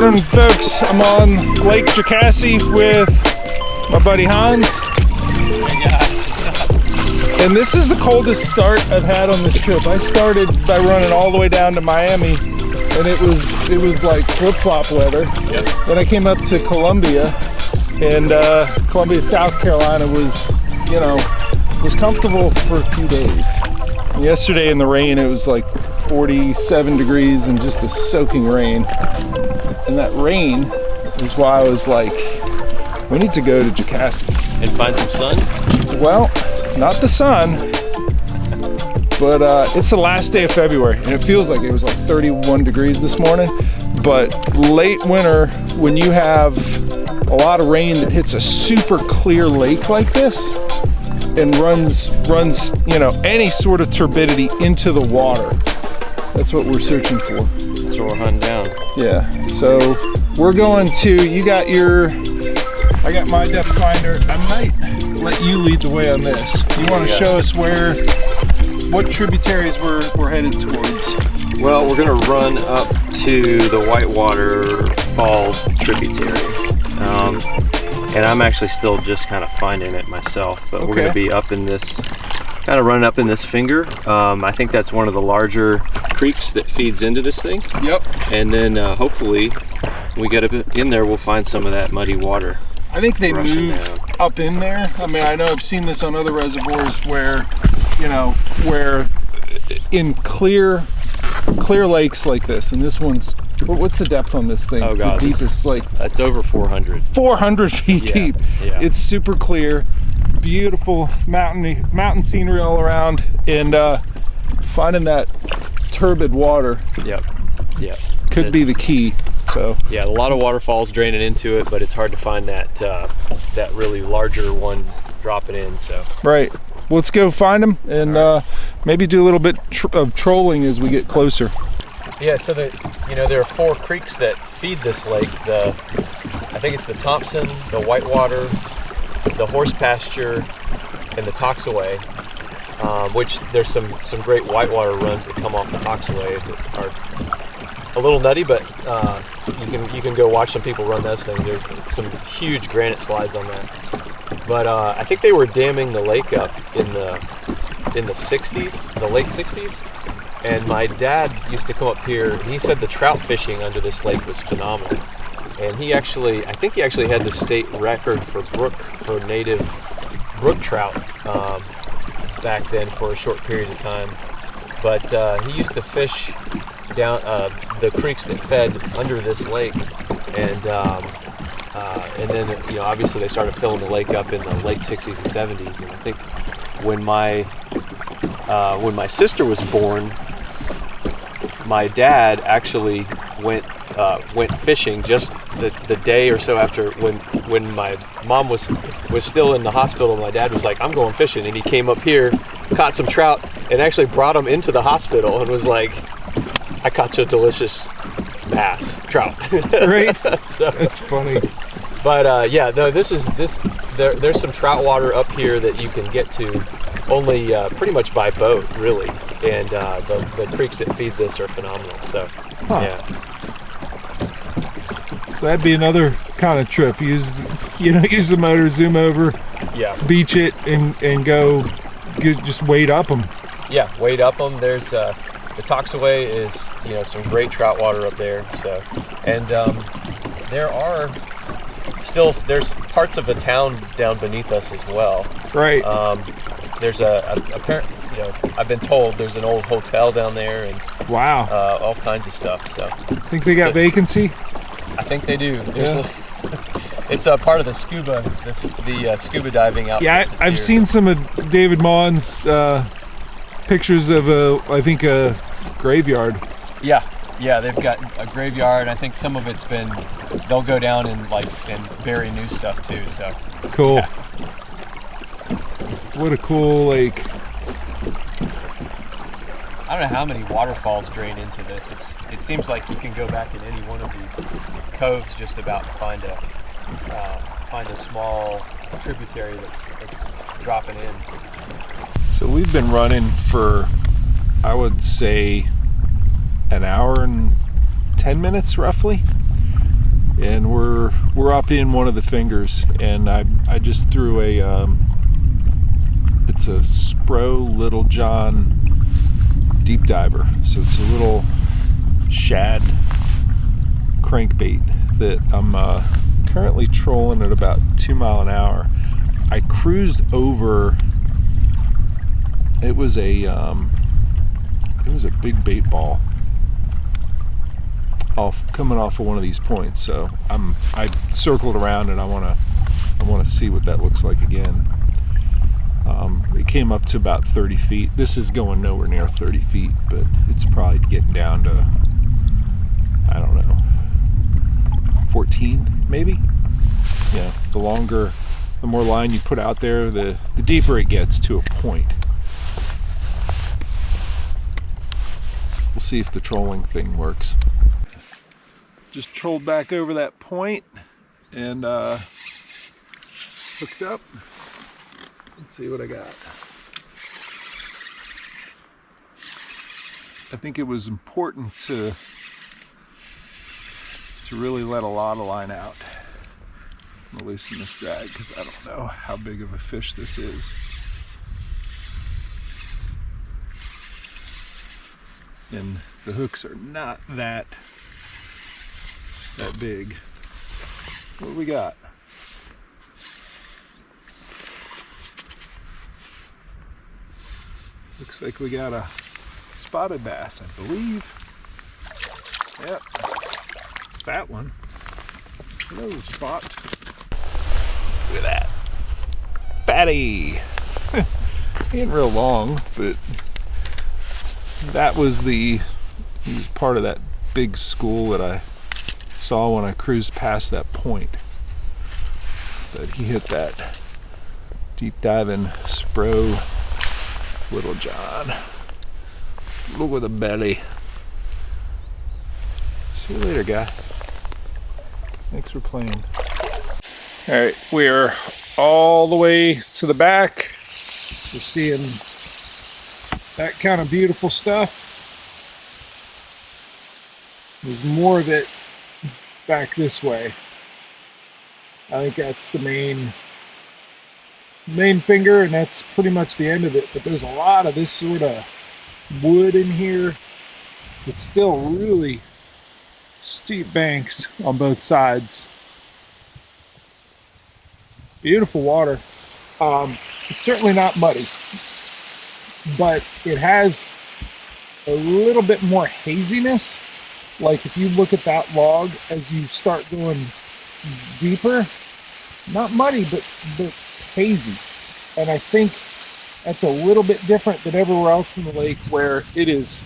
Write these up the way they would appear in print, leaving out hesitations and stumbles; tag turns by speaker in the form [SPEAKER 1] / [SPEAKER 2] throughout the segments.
[SPEAKER 1] morning, folks. I'm on Lake Jocassee with my buddy Hans.
[SPEAKER 2] Hey guys.
[SPEAKER 1] And this is the coldest start I've had on this trip. I started by running all the way down to Miami, and it was like flip-flop weather.
[SPEAKER 2] Yep.
[SPEAKER 1] Then I came up to Columbia, and Columbia, South Carolina was comfortable for a few days. And yesterday in the rain, it was like 47 degrees and just a soaking rain. And that rain is why I was like, we need to go to Jocassee.
[SPEAKER 2] And find some sun?
[SPEAKER 1] Well, not the sun, but it's the last day of February, and it feels like it was like 31 degrees this morning. But late winter, when you have a lot of rain that hits a super clear lake like this and runs any sort of turbidity into the water, that's what we're searching for.
[SPEAKER 2] That's what we're hunting down.
[SPEAKER 1] Yeah, so we're going to, I got my depth finder. I might let you lead the way on this. You want to show us what tributaries we're headed towards?
[SPEAKER 2] Well, we're gonna run up to the Whitewater Falls tributary. And I'm actually still just kind of finding it myself, but we're gonna be up in this, kind of running up in this finger. I think that's one of the larger creeks that feeds into this thing.
[SPEAKER 1] Yep.
[SPEAKER 2] And then hopefully when we get up in there, we'll find some of that muddy water.
[SPEAKER 1] I think they move
[SPEAKER 2] down
[SPEAKER 1] up in there. I mean, I know I've seen this on other reservoirs where in clear lakes like this, and this one's, what's the depth on this thing?
[SPEAKER 2] Oh God,
[SPEAKER 1] the deepest,
[SPEAKER 2] it's over 400.
[SPEAKER 1] 400 feet deep.
[SPEAKER 2] Yeah.
[SPEAKER 1] It's super clear, beautiful mountain scenery all around, and finding that turbid water could be the key. So
[SPEAKER 2] yeah, a lot of waterfalls draining into it, but it's hard to find that really larger one dropping in. So
[SPEAKER 1] right, let's go find them and maybe do a little bit of trolling as we get closer.
[SPEAKER 2] Yeah, so there are 4 creeks that feed this lake. I think it's the Thompson, the Whitewater, the Horse Pasture, and the Toxaway. Which there's some great whitewater runs that come off the Toxaway that are a little nutty, but you can go watch some people run those things. There's some huge granite slides on that. But I think they were damming the lake up in the 60s, the late 60s. And my dad used to come up here, and he said the trout fishing under this lake was phenomenal. And I think he actually had the state record for native brook trout back then for a short period of time. But he used to fish down the creeks that fed under this lake, and then obviously they started filling the lake up in the late 60s and 70s. And I think when my sister was born, my dad actually went fishing just the day or so after when my mom was still in the hospital. My dad was like, I'm going fishing, and he came up here, caught some trout, and actually brought them into the hospital and was like, I caught you a delicious bass trout.
[SPEAKER 1] Right.
[SPEAKER 2] So,
[SPEAKER 1] that's funny.
[SPEAKER 2] But there's some trout water up here that you can get to only pretty much by boat, really. And the creeks that feed this are phenomenal. So yeah.
[SPEAKER 1] So that'd be another kind of trip. Use the motor, zoom over, beach it, and go just wade up them. Yeah,
[SPEAKER 2] wade up them. There's the Toxaway is some great trout water up there. So, and there's parts of the town down beneath us as well.
[SPEAKER 1] Right.
[SPEAKER 2] There's I've been told there's an old hotel down there, and
[SPEAKER 1] wow,
[SPEAKER 2] all kinds of stuff. So
[SPEAKER 1] think they got vacancy?
[SPEAKER 2] I think they do. It's a part of the scuba diving outfit.
[SPEAKER 1] Yeah, I've seen some of David Maughan's pictures of a graveyard.
[SPEAKER 2] Yeah, they've got a graveyard. I think some of it's they'll go down and bury new stuff too. So
[SPEAKER 1] cool.
[SPEAKER 2] Yeah.
[SPEAKER 1] What a cool lake.
[SPEAKER 2] I don't know how many waterfalls drain into this. It seems like you can go back in any one of these coves just about to find a small tributary that's dropping in.
[SPEAKER 1] So we've been running for, I would say, an hour and 10 minutes roughly. and we're up in one of the fingers, and I just threw a it's a Spro Little John deep diver, so it's a little shad crankbait that I'm currently trolling at about 2 miles an hour. I cruised over. It was a big bait ball coming off of one of these points, so I circled around and I want to see what that looks like again. It came up to about 30 feet. This is going nowhere near 30 feet, but it's probably getting down to, I don't know, 14 maybe. Yeah, the more line you put out there, the deeper it gets to a point. We'll see if the trolling thing works. Just trolled back over that point and hooked up. Let's see what I got. I think it was important to really let a lot of line out. I'm gonna loosen this drag because I don't know how big of a fish this is. And the hooks are not that big. What do we got? Looks like we got a spotted bass, I believe. Yep, it's that one. Hello, Spot. Look at that. Fatty. He ain't real long, but that was he was part of that big school that I saw when I cruised past that point. But he hit that deep diving Spro Little John. Look at the belly. See you later, guy. Thanks for playing. All right, we're all the way to the back. We're seeing that kind of beautiful stuff. There's more of it back this way. I think that's the main finger, and that's pretty much the end of it. But there's a lot of this sort of wood in here. It's still really steep banks on both sides. Beautiful water. It's certainly not muddy, but it has a little bit more haziness. Like if you look at that log as you start going deeper, not muddy, but hazy. And I think that's a little bit different than everywhere else in the lake, where it is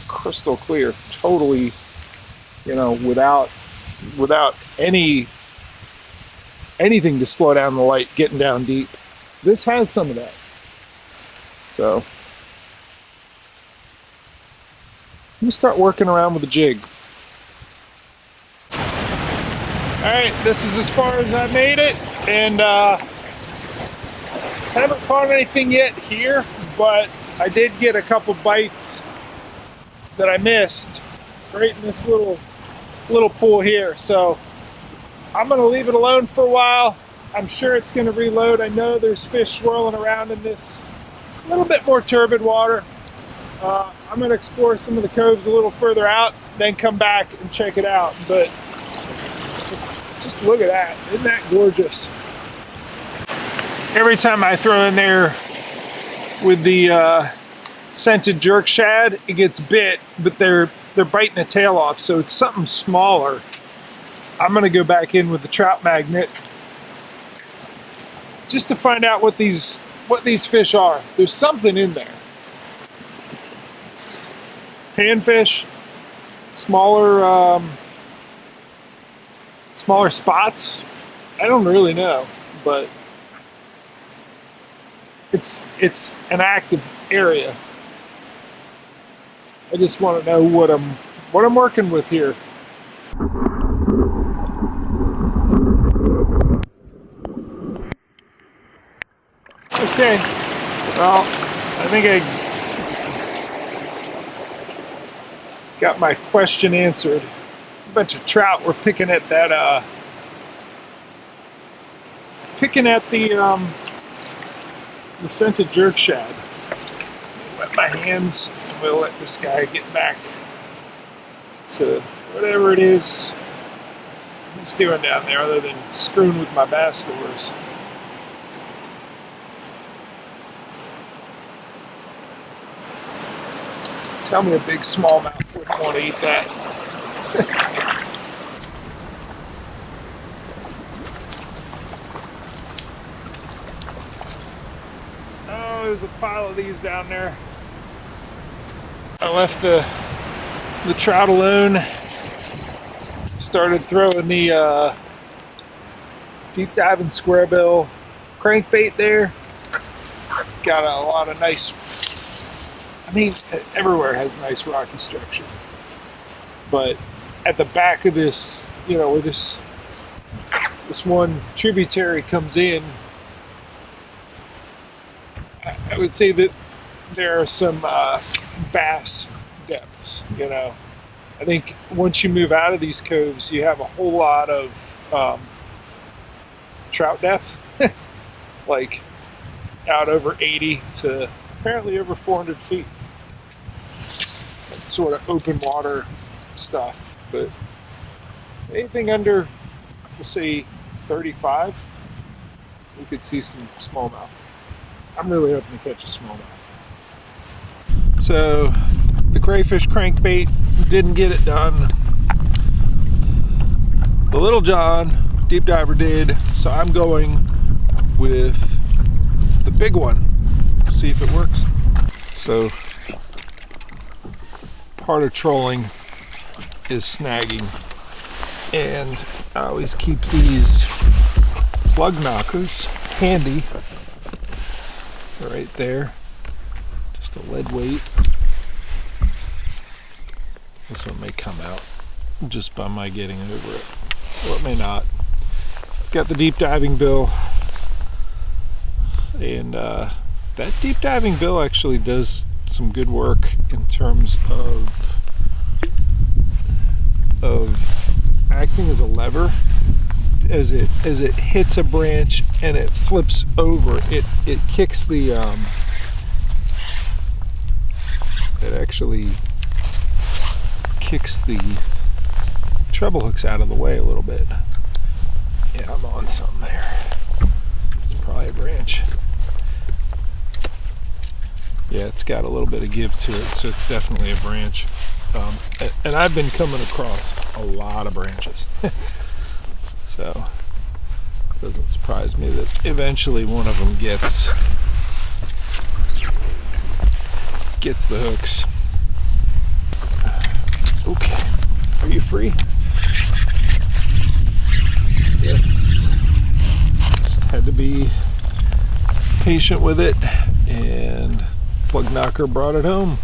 [SPEAKER 1] crystal clear, totally, without anything to slow down the light getting down deep. This has some of that. So I'm gonna start working around with the jig. All right, this is as far as I made it, and haven't caught anything yet here, but I did get a couple bites that I missed right in this little pool here. So I'm gonna leave it alone for a while. I'm sure it's gonna reload. I know there's fish swirling around in this little bit more turbid water. I'm gonna explore some of the coves a little further out, then come back and check it out. But just look at that, isn't that gorgeous? Every time I throw in there with the scented jerk shad, it gets bit, but they're biting the tail off, so it's something smaller. I'm gonna go back in with the trout magnet just to find out what these fish are. There's something in there. Panfish, smaller spots. I don't really know, but it's an active area. I just want to know what I'm working with here. Okay, well, I think I got my question answered. bunch of trout. We're picking at that, the scented jerk shad. Wet my hands, and we'll let this guy get back to whatever it is he's doing down there other than screwing with my bass lures. Tell me a big smallmouth wouldn't want to eat that. Oh, there's a pile of these down there. I left the trout alone. Started throwing the deep diving square bill crankbait there. Got a lot of nice, I mean, everywhere has nice rocky structure. But at the back of this, you know, where this one tributary comes in, I would say that there are some bass depths, you know. I think once you move out of these coves, you have a whole lot of trout depth, like out over 80 to apparently over 400 feet. That's sort of open water stuff, but anything under, we'll say 35, we could see some smallmouth. I'm really hoping to catch a smallmouth. So the crayfish crankbait didn't get it done. The Little John deep diver did, so I'm going with the big one. See if it works. So part of trolling is snagging, and I always keep these plug knockers handy. Right there, just a lead weight. This one may come out just by my getting over it, or it may not. It's got the deep diving bill, and that deep diving bill actually does some good work in terms of acting as a lever. As it hits a branch and it flips over, it kicks the it actually kicks the treble hooks out of the way a little bit. Yeah, I'm on something there. It's probably a branch. Yeah, it's got a little bit of give to it, so it's definitely a branch. And I've been coming across a lot of branches. So it doesn't surprise me that eventually one of them gets the hooks. Okay, are you free? Yes. Just had to be patient with it, and plug knocker brought it home.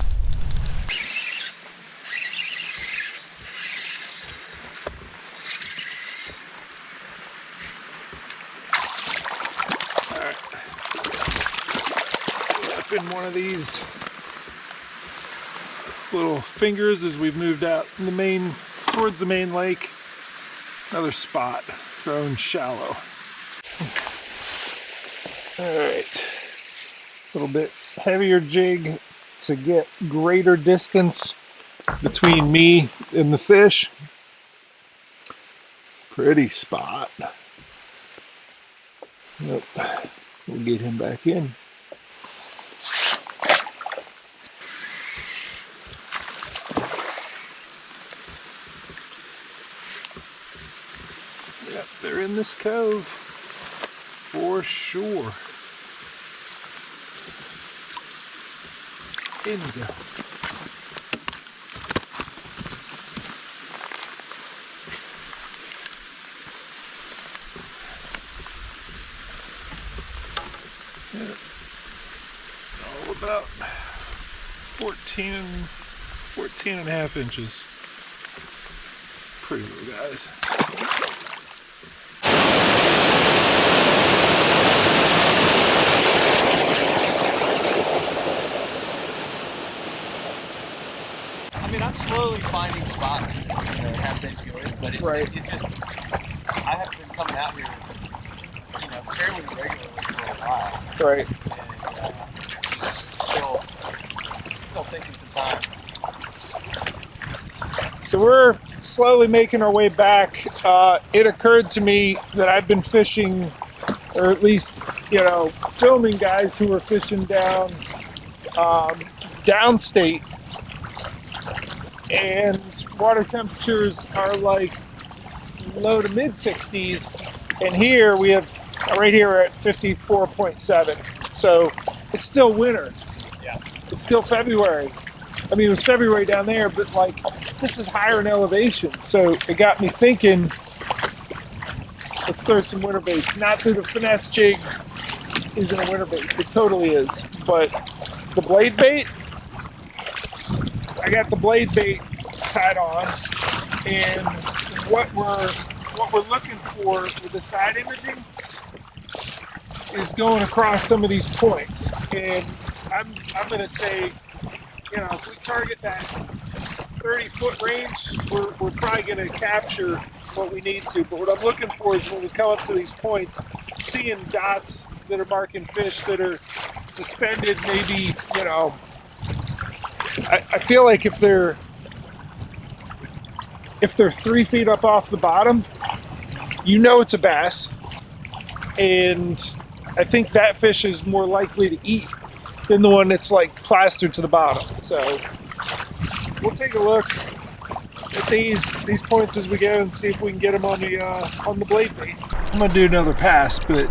[SPEAKER 1] In one of these little fingers as we've moved out in towards the main lake. Another spot thrown shallow. All right, a little bit heavier jig to get greater distance between me and the fish. Pretty spot. Yep. We'll get him back in. Yep, they're in this cove for sure. In we go. Yep. All about 14 and a half inches. Pretty little guys.
[SPEAKER 2] slowly finding spots that have been good, but it just, I have been coming out here, fairly regularly for a while.
[SPEAKER 1] Right.
[SPEAKER 2] And still taking some time.
[SPEAKER 1] So we're slowly making our way back. It occurred to me that I've been fishing, or at least, filming guys who were fishing down downstate, and water temperatures are like low to mid 60s, and here we have, right here we're at 54.7. So it's still winter.
[SPEAKER 2] Yeah.
[SPEAKER 1] It's still February. I mean, it was February down there, but like, this is higher in elevation. So it got me thinking, let's throw some winter baits. Not that the finesse jig isn't a winter bait. It totally is. But the blade bait, I got the blade bait tied on. And what we're looking for with the side imaging is going across some of these points. And I'm going to say, if we target that 30-foot range, we're probably going to capture what we need to. But what I'm looking for is when we come up to these points, seeing dots that are marking fish that are suspended, maybe, I feel like if they're 3 feet up off the bottom, it's a bass. And I think that fish is more likely to eat than the one that's like plastered to the bottom. So we'll take a look at these points as we go and see if we can get them on the blade bait. I'm gonna do another pass, but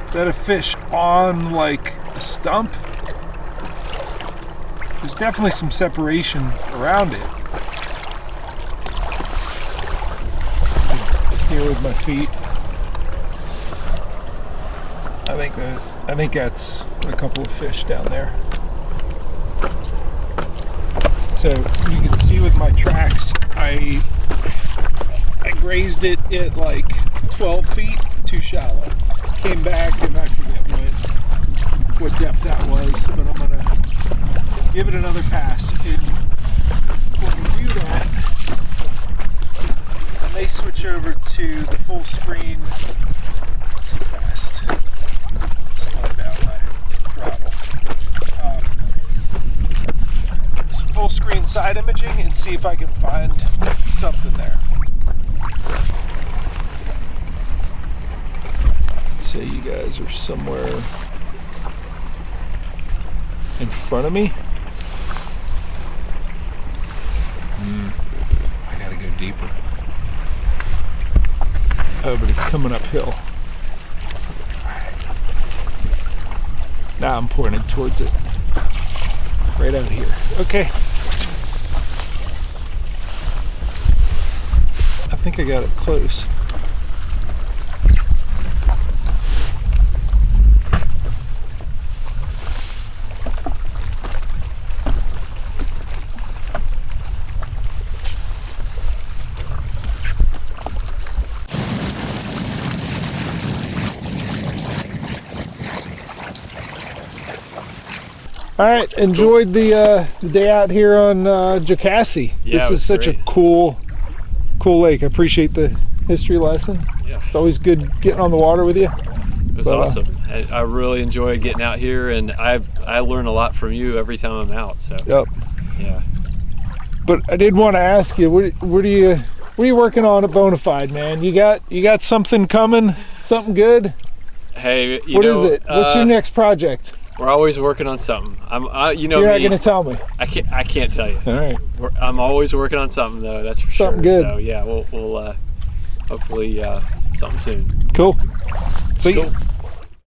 [SPEAKER 1] is that a fish on like a stump? There's definitely some separation around it. Steer with my feet. I think that's a couple of fish down there. So you can see with my tracks, I grazed it at like 12 feet, too shallow. Came back and I forget what depth that was, but I'm gonna give it another pass. And when we do that, I may switch over to the full screen. Too fast. Slow down my throttle. Full screen side imaging and see if I can find something there. Let's say you guys are somewhere in front of me. I gotta go deeper. Oh, but it's coming uphill. Now I'm pointed towards it. Right out here. Okay. I think I got it close. All right, enjoyed the day out here on Jocassee.
[SPEAKER 2] Yeah,
[SPEAKER 1] this is such
[SPEAKER 2] great.
[SPEAKER 1] a cool lake. I appreciate the history lesson.
[SPEAKER 2] Yeah.
[SPEAKER 1] It's always good getting on the water with you.
[SPEAKER 2] It was awesome. I really enjoy getting out here, and I learn a lot from you every time I'm out. So.
[SPEAKER 1] Yep.
[SPEAKER 2] Yeah.
[SPEAKER 1] But I did want to ask you, what are you working on at Bonafide, man? You got something coming? Something good?
[SPEAKER 2] Hey,
[SPEAKER 1] what is it? What's your next project?
[SPEAKER 2] We're always working on something. You're
[SPEAKER 1] not going to tell me.
[SPEAKER 2] I can't tell you.
[SPEAKER 1] All right.
[SPEAKER 2] I'm always working on something though. That's for
[SPEAKER 1] something
[SPEAKER 2] sure.
[SPEAKER 1] Good.
[SPEAKER 2] So yeah, we'll hopefully something soon.
[SPEAKER 1] Cool. See you.
[SPEAKER 2] Cool.